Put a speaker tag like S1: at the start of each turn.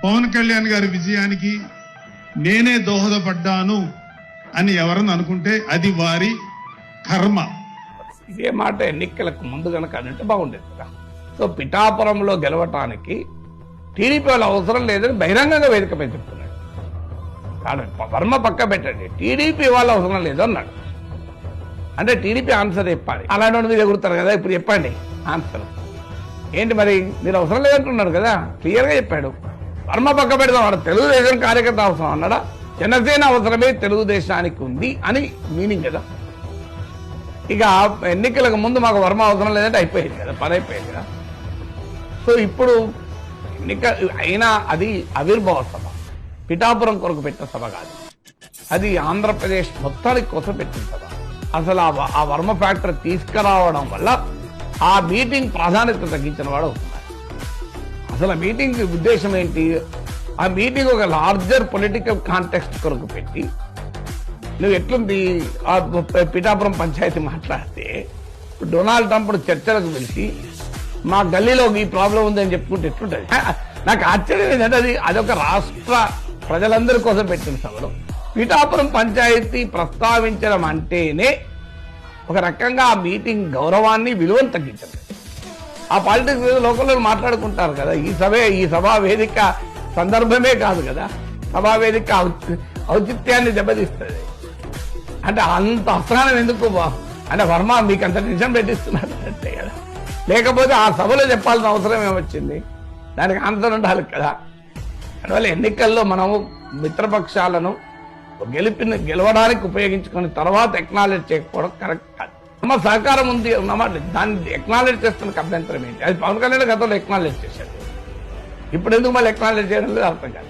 S1: పవన్ కళ్యాణ్ గారి విజయానికి నేనే దోహదపడ్డాను అని ఎవరన్నా అనుకుంటే అది వారి కర్మ.
S2: ఇదే మాట ఎన్నికలకు ముందు కనుక అంటే బాగుండేది కదా. సో పిఠాపురంలో గెలవటానికి టీడీపీ వాళ్ళు అవసరం లేదని బహిరంగంగా వేదికపై చెప్తున్నాడు. కాదు వర్మ పక్క పెట్టండి, టీడీపీ వాళ్ళు అవసరం లేదు అన్నాడు. అంటే టీడీపీ ఆన్సర్ చెప్పాలి. అలాంటి మీరు ఎగురుతారు కదా, ఇప్పుడు చెప్పండి ఆన్సర్ ఏంటి మరి. మీరు అవసరం లేదంటున్నారు కదా, క్లియర్గా చెప్పాడు. వర్మ పక్క పెడదాం, వాడు తెలుగుదేశం కార్యకర్త అవసరం అన్నాడా, జనసేన అవసరమే తెలుగుదేశానికి ఉంది అని మీనింగ్ కదా. ఇక ఎన్నికలకు ముందు మాకు వర్మ అవసరం లేదంటే అయిపోయింది కదా, పని అయిపోయింది కదా. సో ఇప్పుడు ఎన్నిక అయినా అది ఆవిర్భావ సభ, పిఠాపురం కొరకు పెట్టిన సభ కాదు, అది ఆంధ్రప్రదేశ్ మొత్తానికి కోసం పెట్టిన సభ. అసలు ఆ వర్మ ఫ్యాక్టరీ తీసుకురావడం వల్ల ఆ మీటింగ్ ప్రాధాన్యత తగ్గించిన వాడు అవుతున్నారు. అసలు ఆ మీటింగ్ ఉద్దేశం ఏంటి, ఆ మీటింగ్ ఒక లార్జర్ పొలిటికల్ కాంటెక్స్ట్ కొరకు పెట్టి నువ్వు ఎట్లుంది ఆ పిఠాపురం పంచాయతీ మాట్లాడితే డొనాల్డ్ ట్రంప్ చర్చలకు పిలిచి మా గల్లీలో ఈ ప్రాబ్లం ఉందని చెప్పుకుంటే ఎట్లుంటుంది. నాకు ఆశ్చర్యం ఏంటంటే అదొక రాష్ట్ర ప్రజలందరి కోసం పెట్టిన సభలో పిఠాపురం పంచాయతీ ప్రస్తావించడం అంటేనే ఒక రకంగా ఆ మీటింగ్ గౌరవాన్ని విలువను తగ్గించదు. ఆ పాలిటిక్స్ లోకల్లో మాట్లాడుకుంటారు కదా, ఈ సభా వేదిక సందర్భమే కాదు కదా, సభా వేదిక ఔచిత్యాన్ని దెబ్బతీస్తుంది. అంటే అంత అసహనం ఎందుకు అంటే వర్మ మీకు అంత టెన్షన్ పెట్టిస్తున్నాడు అంటే కదా, లేకపోతే ఆ సభలో చెప్పాల్సిన అవసరం ఏమొచ్చింది, దానికి ఆన్సర్ ఉండాలి కదా. అందువల్ల ఎన్నికల్లో మనము మిత్రపక్షాలను గెలవడానికి ఉపయోగించుకుని తర్వాత ఎక్నాలెడ్జ్ చేయకపోవడం కరెక్ట్ కాదు. మా సహకారం ఉంది అన్నమాట, దాన్ని ఎక్నాలెడ్జ్ చేస్తున్న అభ్యంతరం ఏంటి? అది పవన్ కళ్యాణ్ గతంలో ఎక్నాలెడ్జ్ చేశాడు, ఇప్పుడు ఎందుకు మళ్ళీ ఎక్నాలెడ్జ్ చేయడం లేదు అర్థం కాదు.